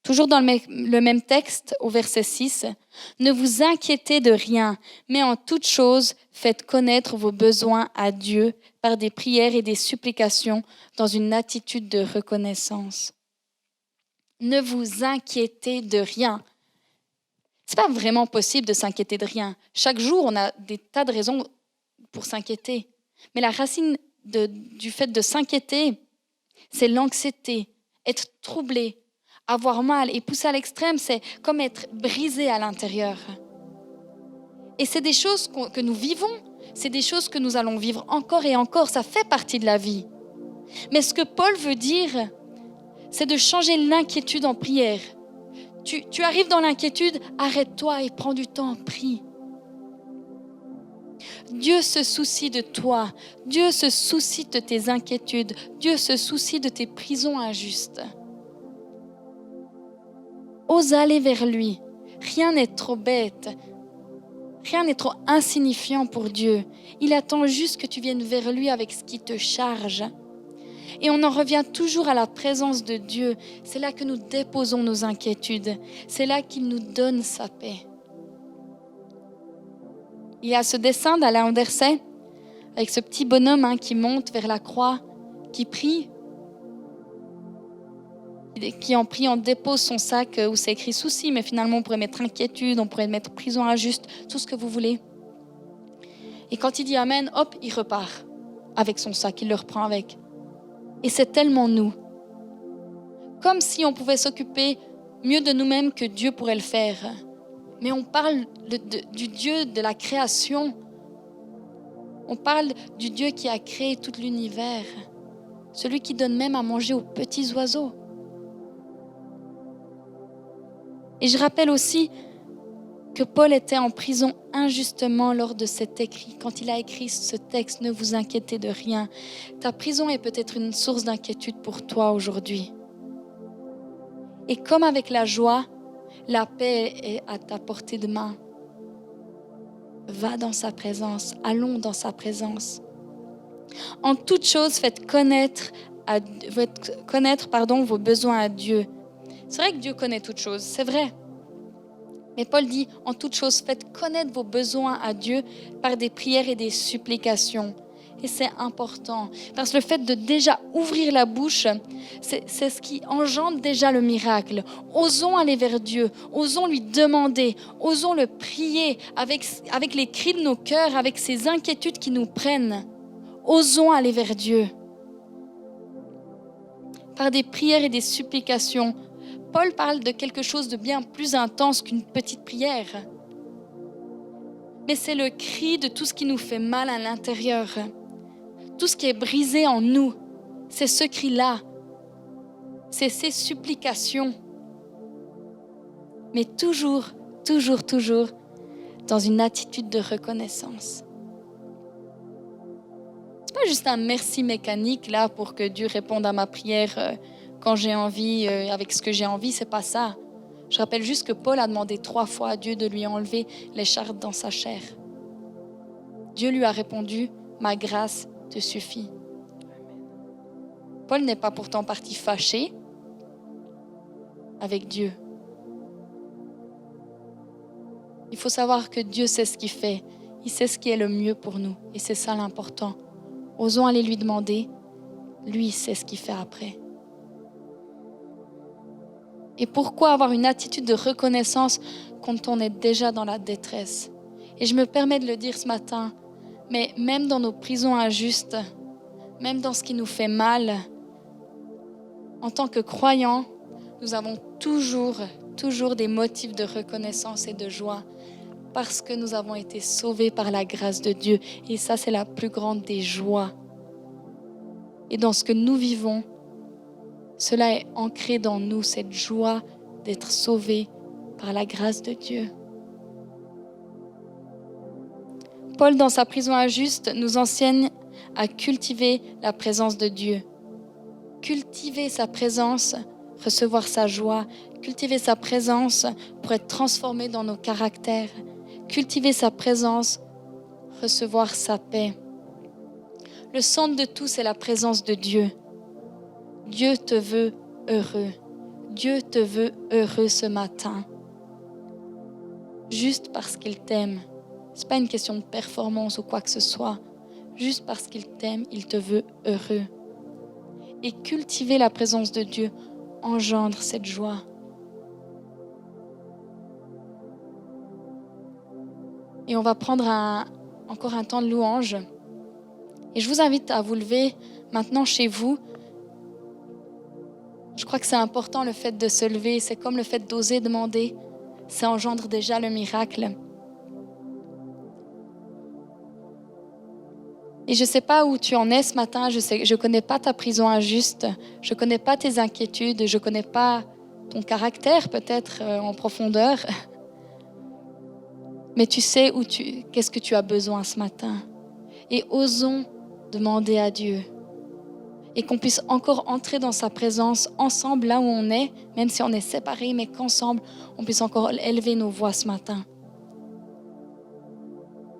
Toujours dans le même texte, au verset 6, « Ne vous inquiétez de rien, mais en toute chose, faites connaître vos besoins à Dieu par des prières et des supplications dans une attitude de reconnaissance. » Ne vous inquiétez de rien. Ce n'est pas vraiment possible de s'inquiéter de rien. Chaque jour, on a des tas de raisons pour s'inquiéter. Mais la racine du fait de s'inquiéter, c'est l'anxiété, être troublé, avoir mal et pousser à l'extrême, c'est comme être brisé à l'intérieur. Et c'est des choses que nous vivons, c'est des choses que nous allons vivre encore et encore, ça fait partie de la vie. Mais ce que Paul veut dire, c'est de changer l'inquiétude en prière. Tu arrives dans l'inquiétude, arrête-toi et prends du temps, prie. Dieu se soucie de toi, Dieu se soucie de tes inquiétudes, Dieu se soucie de tes prisons injustes. Ose aller vers lui. Rien n'est trop bête. Rien n'est trop insignifiant pour Dieu. Il attend juste que tu viennes vers lui avec ce qui te charge. Et on en revient toujours à la présence de Dieu. C'est là que nous déposons nos inquiétudes. C'est là qu'il nous donne sa paix. Il y a ce dessin d'Alain Anderset avec ce petit bonhomme qui monte vers la croix, qui prie. Qui en priant dépose son sac où c'est écrit souci, mais finalement on pourrait mettre inquiétude, on pourrait mettre prison injuste, tout ce que vous voulez. Et quand il dit amen, hop, il repart avec son sac, il le reprend avec. Et c'est tellement nous. Comme si on pouvait s'occuper mieux de nous-mêmes que Dieu pourrait le faire. Mais on parle du Dieu de la création. On parle du Dieu qui a créé tout l'univers. Celui qui donne même à manger aux petits oiseaux. Et je rappelle aussi que Paul était en prison injustement lors de cet écrit. Quand il a écrit ce texte, ne vous inquiétez de rien. Ta prison est peut-être une source d'inquiétude pour toi aujourd'hui. Et comme avec la joie, la paix est à ta portée de main. Va dans sa présence, allons dans sa présence. En toute chose, faites connaître vos besoins à Dieu. C'est vrai que Dieu connaît toutes choses, c'est vrai. Mais Paul dit, en toute chose, faites connaître vos besoins à Dieu par des prières et des supplications. Et c'est important, parce que le fait de déjà ouvrir la bouche, c'est ce qui engendre déjà le miracle. Osons aller vers Dieu, osons lui demander, osons le prier avec les cris de nos cœurs, avec ces inquiétudes qui nous prennent. Osons aller vers Dieu. Par des prières et des supplications. Paul parle de quelque chose de bien plus intense qu'une petite prière. Mais c'est le cri de tout ce qui nous fait mal à l'intérieur. Tout ce qui est brisé en nous, c'est ce cri-là. C'est ces supplications. Mais toujours, toujours, toujours dans une attitude de reconnaissance. C'est pas juste un merci mécanique là pour que Dieu réponde à ma prière quand j'ai envie, avec ce que j'ai envie, c'est pas ça. Je rappelle juste que Paul a demandé 3 fois à Dieu de lui enlever l'écharpe dans sa chair. Dieu lui a répondu, ma grâce te suffit. Paul n'est pas pourtant parti fâché avec Dieu. Il faut savoir que Dieu sait ce qu'il fait. Il sait ce qui est le mieux pour nous. Et c'est ça l'important. Osons aller lui demander. Lui, il sait ce qu'il fait après. Et pourquoi avoir une attitude de reconnaissance quand on est déjà dans la détresse? Et je me permets de le dire ce matin, mais même dans nos prisons injustes, même dans ce qui nous fait mal, en tant que croyants, nous avons toujours des motifs de reconnaissance et de joie parce que nous avons été sauvés par la grâce de Dieu. Et ça, c'est la plus grande des joies. Et dans ce que nous vivons, cela est ancré dans nous, cette joie d'être sauvés par la grâce de Dieu. Paul, dans sa prison injuste, nous enseigne à cultiver la présence de Dieu. Cultiver sa présence, recevoir sa joie, cultiver sa présence pour être transformé dans nos caractères, cultiver sa présence, recevoir sa paix. Le centre de tout, c'est la présence de Dieu. Dieu te veut heureux. Dieu te veut heureux ce matin. Juste parce qu'il t'aime. Ce n'est pas une question de performance ou quoi que ce soit. Juste parce qu'il t'aime, il te veut heureux. Et cultiver la présence de Dieu engendre cette joie. Et on va prendre encore un temps de louange. Et je vous invite à vous lever maintenant chez vous. Je crois que c'est important le fait de se lever. C'est comme le fait d'oser demander. Ça engendre déjà le miracle. Et je ne sais pas où tu en es ce matin. Je ne connais pas ta prison injuste. Je ne connais pas tes inquiétudes. Je ne connais pas ton caractère peut-être en profondeur. Mais tu sais qu'est-ce que tu as besoin ce matin. Et osons demander à Dieu. Et qu'on puisse encore entrer dans sa présence ensemble là où on est, même si on est séparés, mais qu'ensemble, on puisse encore élever nos voix ce matin.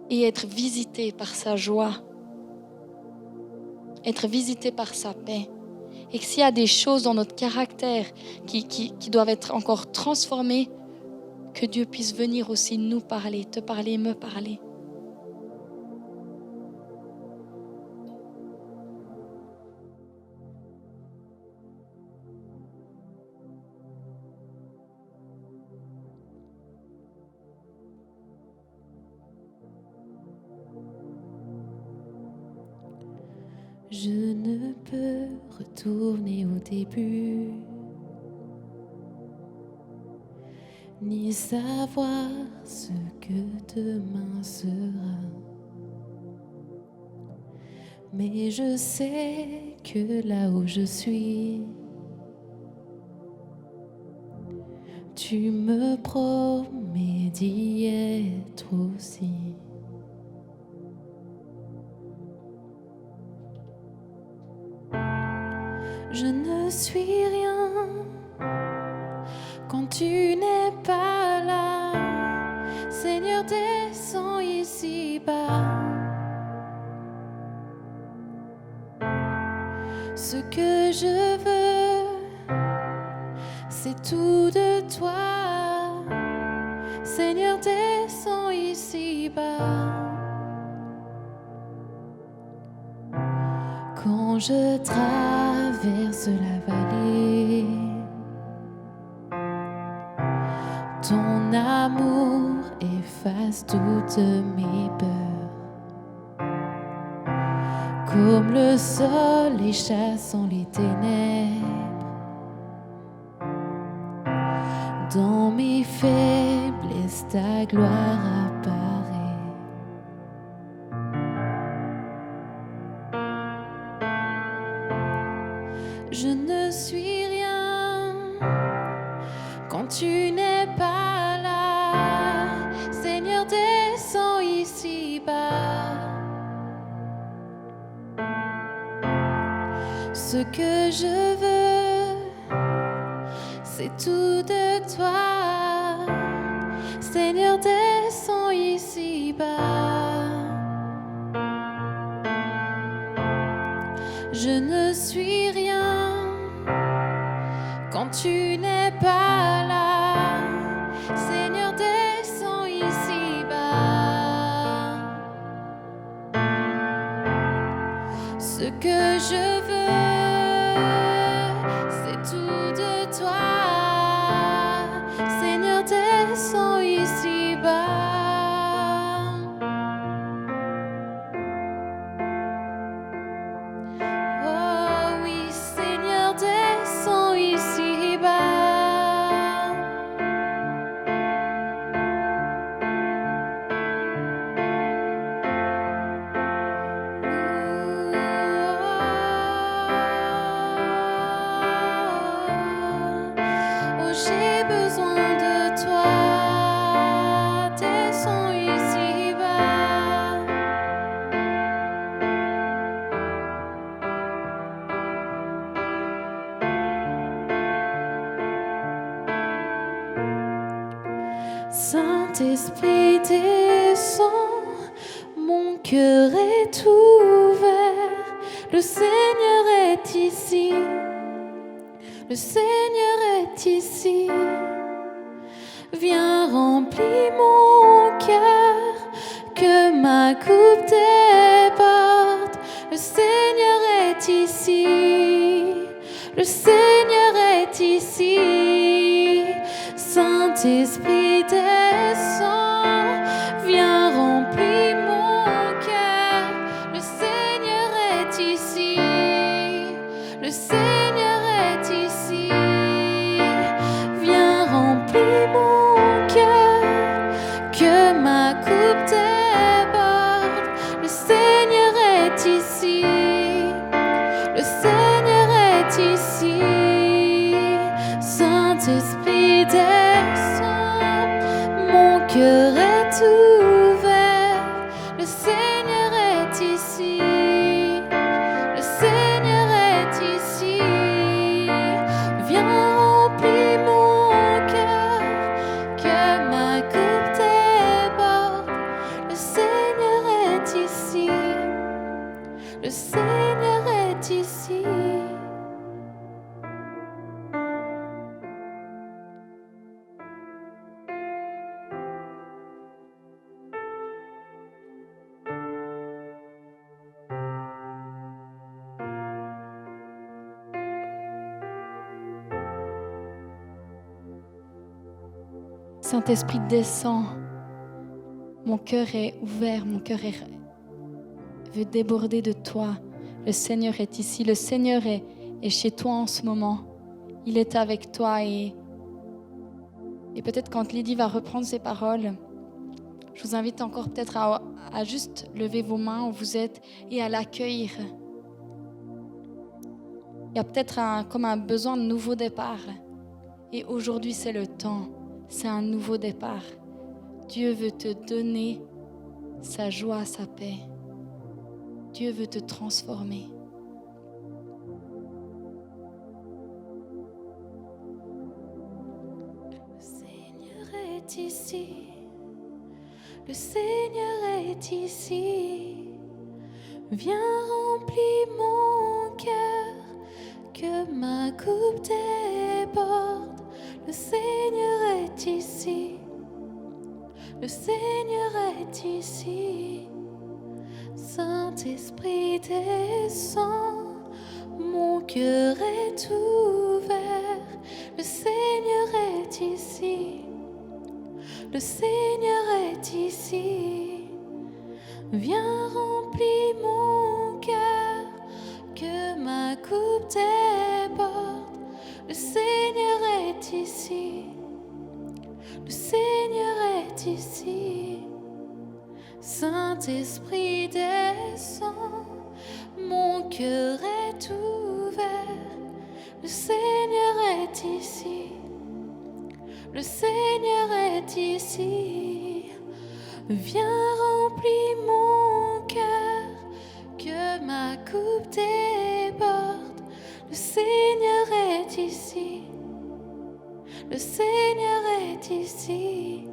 Et être visité par sa joie. Être visité par sa paix. Et que s'il y a des choses dans notre caractère qui doivent être encore transformées, que Dieu puisse venir aussi nous parler, te parler, me parler. Je ne peux retourner au début, ni savoir ce que demain sera. Mais je sais que là où je suis, tu me promets d'y être aussi. Je ne suis rien quand tu n'es pas là. Seigneur, descends ici-bas. Ce que je veux, c'est tout de toi. ici-bas. Quand je traverse la vallée, ton amour efface toutes mes peurs. Comme le soleil chassant les ténèbres, dans mes faiblesses, ta gloire apparaît. Je ne suis rien quand tu n'es pas là. Seigneur, descends ici-bas. Ce que je veux, c'est tout de toi. Seigneur, descends ici-bas. Je ne suis rien quand tu n'es pas là. Seigneur, descends ici-bas. Ce que je veux, c'est tout de toi. Seigneur, descends ici-bas. Oh oui, Seigneur, descends ici-bas. Oh, j'ai besoin de toi. Descends ici-bas. Saint-Esprit, descends, mon cœur est ouvert, le Seigneur est ici, le Seigneur est ici. Viens remplir mon cœur, que ma coupe déborde, le Seigneur est ici, le Seigneur est ici. Saint-Esprit, descends, viens remplir mon cœur. Le Seigneur est ici, le Seigneur est ici. Viens remplir mon cœur, que ma coupe déborde. Le Seigneur est ici, le Seigneur est ici. Saint-Esprit, descends, mon cœur est ouvert, le Seigneur est ici, le Seigneur est ici. Viens remplir mon cœur, que ma coupe déborde, le Seigneur est ici, le Seigneur est ici. Saint-Esprit, descends. Mon cœur est ouvert, veut déborder de toi. Le Seigneur est ici, le Seigneur est chez toi en ce moment. Il est avec toi et peut-être quand Lydie va reprendre ses paroles, je vous invite encore peut-être à juste lever vos mains où vous êtes et à l'accueillir. Il y a peut-être comme un besoin de nouveau départ. Et aujourd'hui, c'est le temps. C'est un nouveau départ. Dieu veut te donner sa joie, sa paix. Dieu veut te transformer. Le Seigneur est ici, le Seigneur est ici. Viens remplir mon cœur, que ma coupe déborde. Le Seigneur est ici, le Seigneur est ici. Saint-Esprit descend, mon cœur est ouvert, le Seigneur est ici. Le Seigneur est ici. Viens remplir mon cœur, que ma coupe déborde. Le Seigneur est ici. Le Seigneur est ici. Saint-Esprit descend, mon cœur est ouvert. Le Seigneur est ici. Le Seigneur est ici. Viens remplir mon cœur, que ma coupe déborde. Le Seigneur est ici. Le Seigneur est ici.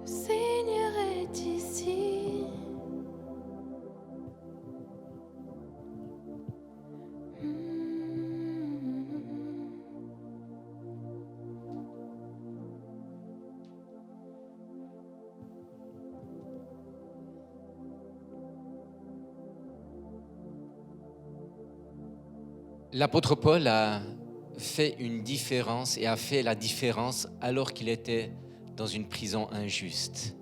Le Seigneur est ici. L'apôtre Paul a fait une différence et a fait la différence alors qu'il était dans une prison injuste.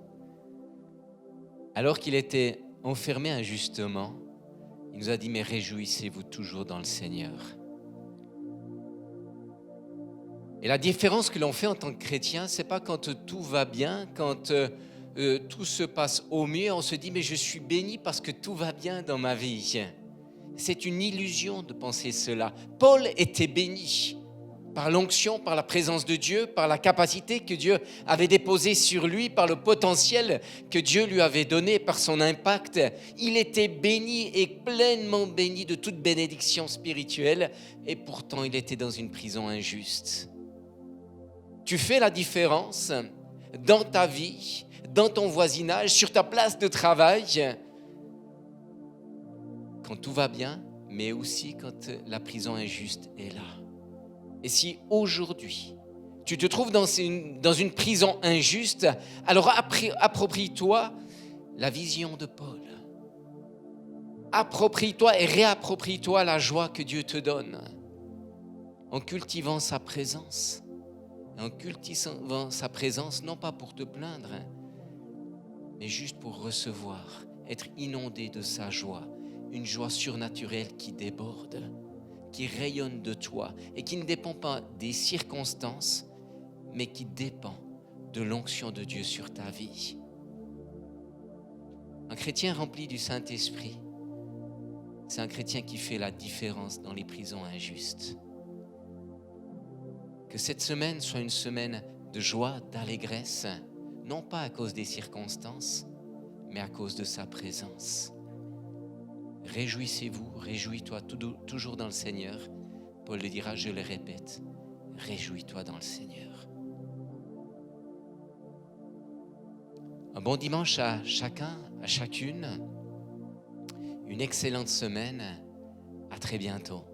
Alors qu'il était enfermé injustement, il nous a dit « Mais réjouissez-vous toujours dans le Seigneur ». Et la différence que l'on fait en tant que chrétien, c'est pas quand tout va bien, quand tout se passe au mieux, on se dit « Mais je suis béni parce que tout va bien dans ma vie ». C'est une illusion de penser cela. Paul était béni par l'onction, par la présence de Dieu, par la capacité que Dieu avait déposée sur lui, par le potentiel que Dieu lui avait donné, par son impact. Il était béni et pleinement béni de toute bénédiction spirituelle, et pourtant il était dans une prison injuste. Tu fais la différence dans ta vie, dans ton voisinage, sur ta place de travail, quand tout va bien, mais aussi quand la prison injuste est là. Et si aujourd'hui, tu te trouves dans une prison injuste, alors approprie-toi la vision de Paul. Approprie-toi et réapproprie-toi la joie que Dieu te donne en cultivant sa présence. En cultivant sa présence, non pas pour te plaindre, mais juste pour recevoir, être inondé de sa joie. Une joie surnaturelle qui déborde, qui rayonne de toi et qui ne dépend pas des circonstances, mais qui dépend de l'onction de Dieu sur ta vie. Un chrétien rempli du Saint-Esprit, c'est un chrétien qui fait la différence dans les prisons injustes. Que cette semaine soit une semaine de joie, d'allégresse, non pas à cause des circonstances, mais à cause de sa présence. Réjouissez-vous, réjouis-toi toujours dans le Seigneur. Paul le dira, je le répète, réjouis-toi dans le Seigneur. Un bon dimanche à chacun, à chacune. Une excellente semaine. À très bientôt.